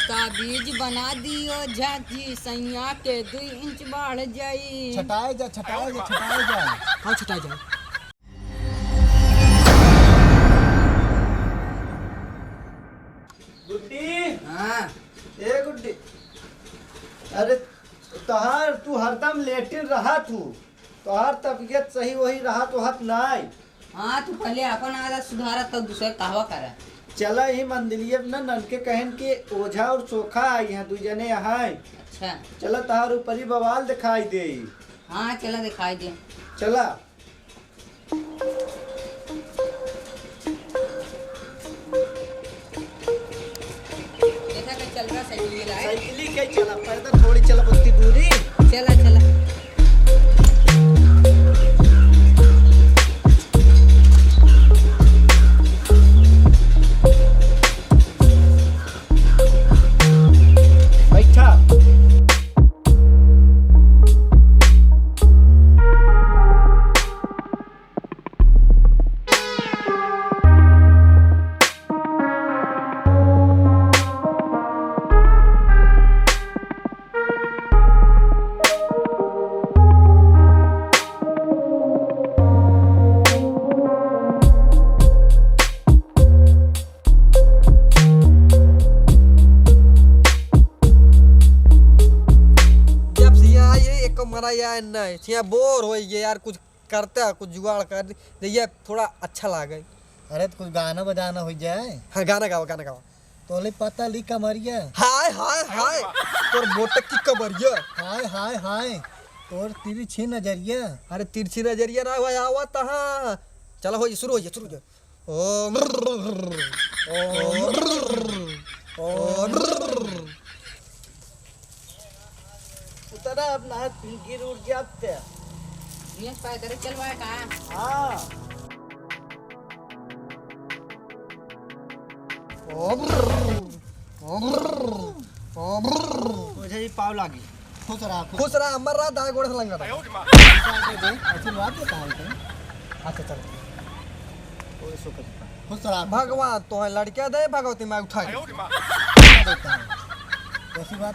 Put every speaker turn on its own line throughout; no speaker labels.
ताबीज बना दियो झाजी सैया के 2 इंच बढ़ जाई।
छटाए जा छटाए जा छटाए जा।
हाँ छटाए जा।
गुड्डी।
हाँ
ए गुड्डी, अरे तोहार तू हरदम लेटिन रहा तू, तोहार तबीयत सही वही रहा तो हत नाई।
हाँ तू पहले अपन आदत सुधारा तब दूसरे कहवा करा।
चला ही मंदिलिये न ननके कहन के ओझा और चोखा आई हैं, 2 जने यहाँ।
अच्छा
चला तहार ऊपरी बवाल दिखाई दे।
हाँ चला दिखाई दे।
चला
ऐसा का चल रहा साइकिल है।
साइकिल के चला, पैदल थोड़ी चला उतनी दूरी।
चला चला
बैठा।
मरा यार नहीं छिया बोर हो गए यार, कुछ करते हैं कुछ जुगाड़ कर ये थोड़ा अच्छा लागे।
अरे तो कुछ गाना बजाना हो जाए।
हाँ गाना गाओ गाना गाओ।
तोले पता ली कमरिया।
हाय हाय हाय तोर बोटक की कमरिया।
हाय हाय हाय तोर तिरछी नजरिया।
अरे तिरछी नजरिया ना हुआ आवा तहाँ। चलो हो शुरू हो शुरू हो।
उतरा अपना गिर उड़ जाते।
ये पैदल चलवाए का।
हाँ मुझे ही पाव लागी। खुश रहा
मर रहा दाग गोड़ से लंगा था।
आशीर्वाद देता है।
अच्छा चल
खुश रहा।
भगवान तो है लड़कियां दे भगवती मैं उठा
देता है।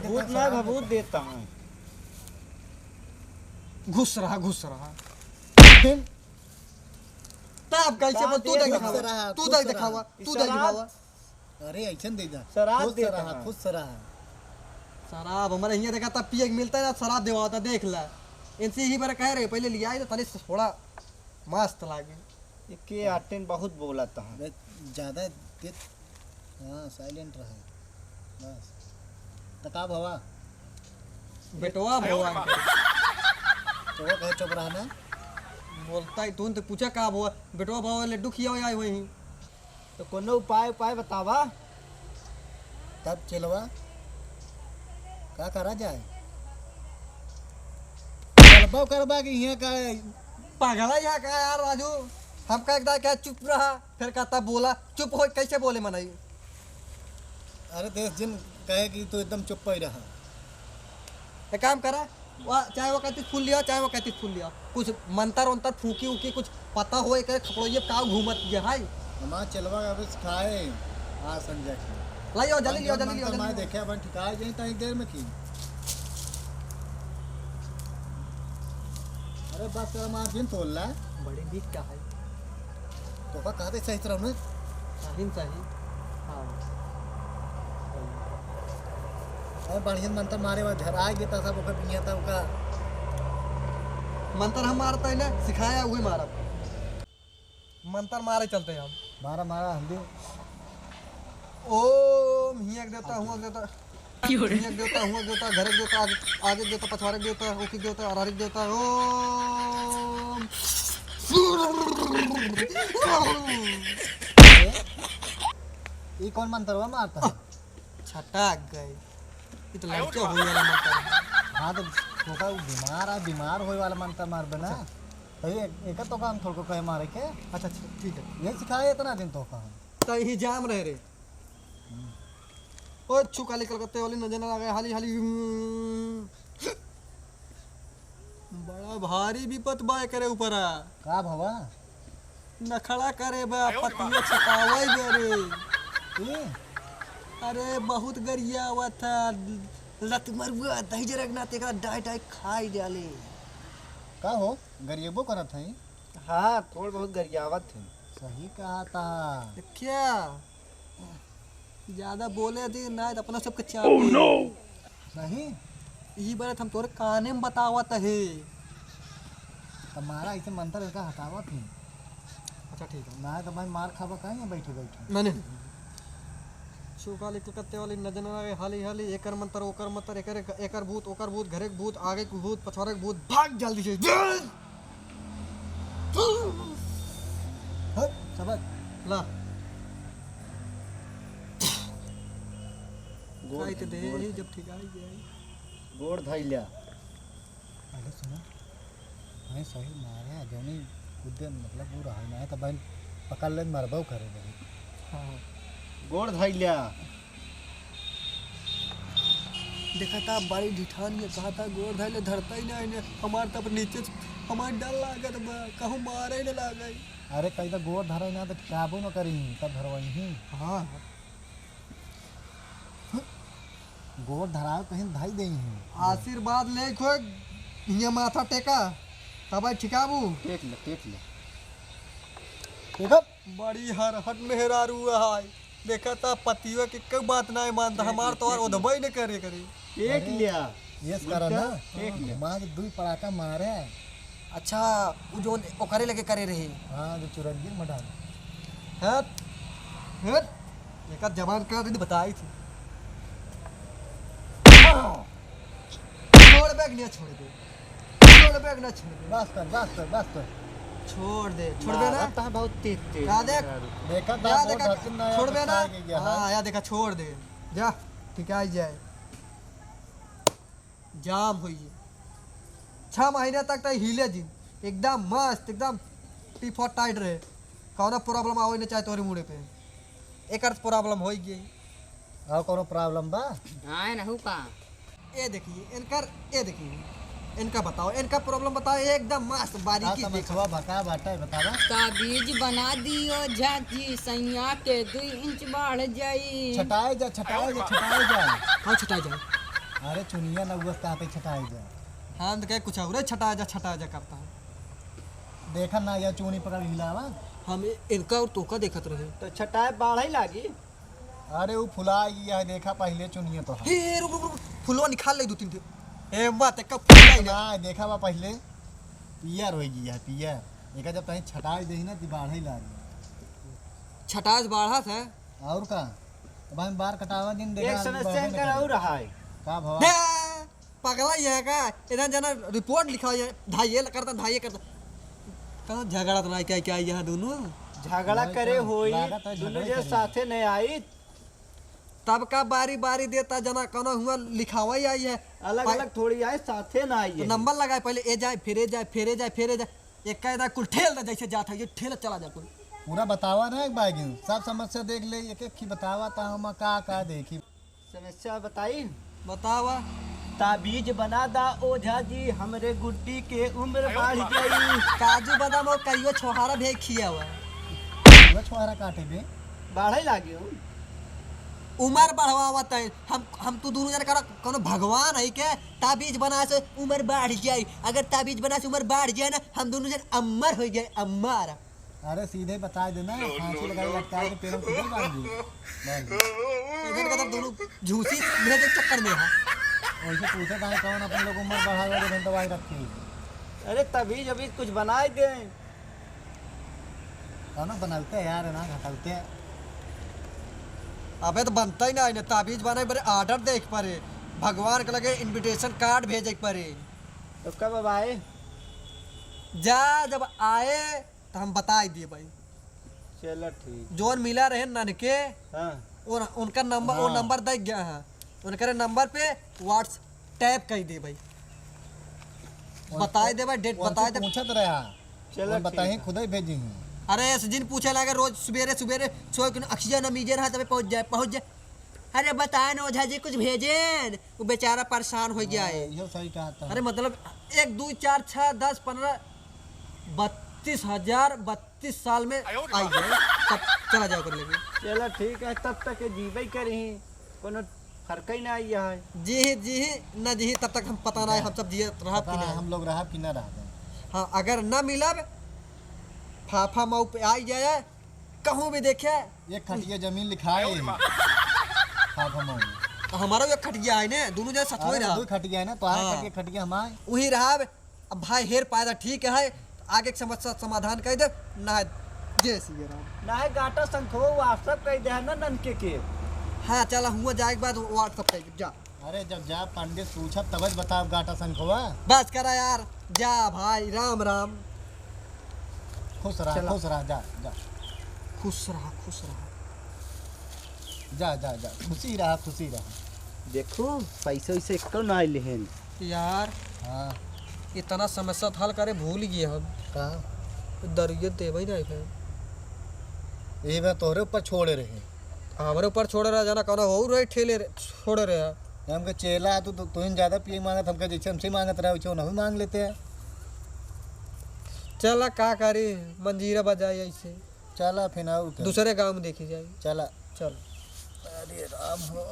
भूत ना भभूत देता हूँ।
घुस रहा तब कैसे बोल तू देख दिखावा।
अरे ऐसा दे जा। खुश रहा।
शराब हमारे यहाँ देखा तब पिए मिलता है ना, शराब देवा होता देख ला। इनसे ही बार कह रहे पहले लिया तो तनी थोड़ा मस्त लागे।
के आटेन बहुत बोला था ज्यादा देख। हाँ साइलेंट रहा बस। तका भवा
बेटवा भगवान
तो वो कहे चुप रहा ना।
बोलता है तू तो पूछा का हुआ बेटवा बाबा लड्डू खिया आए वही।
तो कोनो उपाय बतावा तब चलवा का करा जाए। चलबा करबा कि यहाँ का
पागला यहाँ का यार राजू। हम कहता क्या चुप रहा फिर कहता बोला चुप हो कैसे बोले मनाई।
अरे देश जिन कहे कि तू एकदम चुप ही रहा।
एक काम करा चाहे वो कहती फूल लिया चाहे वो कहती फूल लिया कुछ मंतर उन्तर फूकी उकी कुछ पता हो करे खपड़ोइए का घूमत ये हाय
हमारा चलवा अभी खाए। हाँ संजय
लाइयो जल्दी लियो
मैं देखे अपन ठिकाए जाए तनी देर में की। अरे बस मार्जिन तोल ला
बड़ी बीक क्या है
तो का कहते सही तरह में
सही हाँ।
और बढ़िया मंत्र मारे हुआ घर आ गया सब ओकर पिया था ओका
मंत्र हम मारते हैं ना सिखाया वही मारा मंत्र मारे चलते हैं हम।
मारा हल्दी
ओम हियक देवता हुआ देवता हियक देवता हुआ देवता घर देवता आगे देवता पछवाड़े देवता ओकी देवता अरारिक देवता ओम
ये कौन मंत्र हुआ मारता है।
छटाक गए ये तो लड़के हो वाला मंत्र।
हाँ तो तोका बीमार होए वाला मंत्र मार बना एक तो काम थोड़ा को कहे मारे के।
अच्छा ठीक है
ये सिखाए इतना दिन तो का
तो ही जाम रहे रे ओ छुकाली कलकत्ते वाली नजर ना लगे हाली हाली बड़ा भारी विपत बाय करे ऊपर
का भवा
नखड़ा करे बा पतिया छकावई बे रे अरे बहुत गरिया हुआ था, लत मरुआ दही जरगना तेरा डाई डाई खाई डाले।
का हो गरीबो करत हई?
हाँ थोड़ बहुत गरियावत है।
सही कहा था।
क्या ज्यादा बोले दी ना तो अपना सबके चापे।
सही
यही बात हम तोरे काने में बतावत है।
तुम्हारा ऐसे मंत्र का हटावत ही
अच्छा ठीक है।
ना तो भाई मार खाबा कहीं बैठे बैठे।
मैंने चौकाली कलकत्ते वाली नजर ना आवे हाली हाली एकर मंत्र ओकर मंत्र एकर भूत ओकर भूत घरे के भूत आगे के भूत पछवाड़े के भूत भाग जल्दी से
सबक
ला
गोड़
खाई तो दे जब ठीक आई जाए।
गोड़ धैल्या।
पहले सुनो मैं सही मारे जौनी खुद मतलब वो रहा ना तो भाई पकड़ ले मरबो करे भाई।
हाँ
गोड़ धैल्या।
देखा था बड़ी ढिठान ये कहा था गोड़ धैले धरता ही नहीं हमार तब नीचे हमार डर लागत बा कहूँ मारे ही न लागई।
अरे कहीं तो गोड़ धरे ना तो काबू न करी तब धरवाई ही।
हाँ
गोड़ धराव कहीं धाई दे ही।
आशीर्वाद ले खो ये माथा टेका तब ठिकाबू
टेक ले टेक ले।
देखो
बड़ी हरहट मेहरारू है। देखा था पतियों की कोई बात नहीं मानता हमार तो और उधबई न करे करे।
टेक लिया।
ये करा ना
टेक ले।
माँ जो दुई पड़ाका मारे।
अच्छा वो जो ओकरे लगे करे रहे
हाँ जो चुरंगी में डाल
हट हट एक जबान कर रही बताई थी। छोड़ बैग नहीं छोड़ दे छोड़ बैग ना छोड़ दे
बस कर बस कर बस कर।
छोड़ दे छोड़ दे ना
मारता है बहुत तेज तेज।
या देख
देखा
या
था
देखा छोड़ दे ना।
हाँ
हाँ या देखा छोड़ दे जा ठीक है जाए जाम हुई 6 महीने तक तो हिले जी एकदम मस्त एकदम टी-फॉट टाइट रहे कौन प्रॉब्लम आवे नहीं चाहे तोरी मुड़े पे एक अर्थ प्रॉब्लम हो गई।
और कोनो प्रॉब्लम बा?
हाँ ना का
ये देखिए इनकर ये देखिए इनका बताओ इनका प्रॉब्लम बताओ एकदम मस्त बारीकी देखो।
समझवा भका बाटा बतावा।
ताबीज बना दियो झाजी सैया के 2 इंच बढ़ जाई।
छटाए जा छटाए जा छटाए जा।
हाँ छटा जाए।
अरे चुनिया ना हुआ कहाँ पे छटाए जा।
हाँ तो क्या कुछ और छटा जा करता है।
देखा ना या चूनी पकड़ हिलावा।
हम इनका और तोका देखत रहे।
तो छटाए बाढ़ ही लागी।
अरे वो फुला गया देखा पहले चुनिया तो हाँ।
हे रुक रुक रुक फुलवा निकाल ले 2-3 थे। ए मत का फुला ही ना।
ना देखा बा पहले पियर हो गया पियर एक जब तहीं छटाए दे ना बाढ़ ही लागी।
छटास बाढ़ा था।
और का अब हम बार कटावा दिन देखा
एक समस्या इनका और रहा है।
का भवा
बे, पगला ही है का इधर जना रिपोर्ट लिखा है ढाई करता कहाँ झगड़ा तो नहीं क्या यहाँ दोनों
झगड़ा करे होई
लागत है
दोनों
झगड़ा
जे
करे।
साथे नहीं आई।
तब का बारी बारी देता जना कौन हुआ लिखावा ही आई है
अलग अलग थोड़ी आई साथे ना आई
तो
है।
नंबर लगाए पहले ए जाए फिर जाए एक कायदा कुल ठेल दे जैसे जाता है ये ठेल चला जा कुल।
पूरा बतावा ना एक बार सब समस्या देख ले एक एक की बतावा ता हम का देखी।
समस्या बताई।
बतावा
ताबीज बना दा ओझा जी हमरे गुड्डी के उम्र बढ़ गई।
काजू बादाम और कईयो छोहारा भी खिया हुआ
वो छुआरा काटे बे
बाढ़ ही लागी हूँ।
उम्र बढ़वावत है हम तू दोनों जन करा कोनो भगवान है के ताबीज बना से उम्र बढ़ जाए अगर ताबीज बना से उम्र बढ़ जाए ना हम दोनों जन अमर हो जाए अमर।
अरे सीधे बता देना फांसी लगाई लटका के पेड़ों खुद बांध
इधर का दोनों झूसी भेजे चक्कर में है।
वैसे पूछे था कौन अपन लोग उम्र बढ़ा वाले दवाई रखी।
अरे तभी अभी कुछ बनाए दे।
कौन बनाते हैं यार ना घटाते हैं।
अबे तो बनता ही ना ताबीज बने बड़े ऑर्डर देख पड़े भगवान के लगे इनविटेशन कार्ड भेजे पड़े।
तो कब अब आए?
जा जब आए तो हम बता दिए भाई
चलो ठीक।
जोन मिला रहे ननके
हाँ
उनका नंबर वो नंबर दे गया है उनके नंबर पे व्हाट्सएप कर दे भाई बताए दे भाई डेट बताए दे।
पूछत रहा
चलो
बताही खुद ही भेजी हूँ।
अरे जिन पूछे लगे रोज सवेरे सो अक्षय न मीजे रहा तब पहुंच जाए। अरे बताए ना ओझा जी कुछ भेजे वो बेचारा परेशान हो गया है।
यो सही कहा था।
अरे मतलब 1 2 4 6 10 15 32 साल में आई गए तब चला जाओ कर लेंगे।
चलो ठीक है तब तक जीवे करी। कोनो फर्क ही ना आई है।
जी न जी तब तक हम पता नहीं हम सब जिए रहा
पता
कि
नहीं
नहीं।
हम लोग रहा कि ना रहा।
हाँ अगर न मिलब फाफा मऊ पे आई जाए कहूँ भी देखे
एक खटिया जमीन लिखाए
हमारा जो खटिया है ने दोनों जन सच में रहा
दो खटिया है ना तो
हाँ।
आए खटिया हमारे
वही रहा। अब भाई हेर पायदा ठीक है आगे के समस्या समाधान कर दे ना जय श्री राम।
ना है गाटा संखो व्हाट्सएप कर दे है ना ननके के।
हाँ चला हुआ जाए के बाद व्हाट्सअप कर जा।
अरे जब जा पंडित पूछा तब बताओ गाटा संखवा।
बस करा यार जा भाई राम राम।
खुश रहा जा जा
खुश रहा
जा जा जा खुशी रहा।
देखो पैसे वैसे एको ना आइले हैं।
यार
हाँ
इतना समस्या हल करे भूल गए हम
कहाँ
दरिये देवे नहीं फिर
यही बात तोहरे ऊपर छोड़े रहे।
हमारे ऊपर छोड़े रहा जाना कहना हो रहे ठेले छोड़े रहे।
हमके चेला तो तुम ज्यादा पिए मांगत हमके जैसे हमसे मांगत रहे वैसे नहीं मांग लेते हैं।
चला का करे मंजीरा बजाए ऐसे
चला फिर आओ
दूसरे गांव में देखी जाए।
चला
चल
अरे राम हो।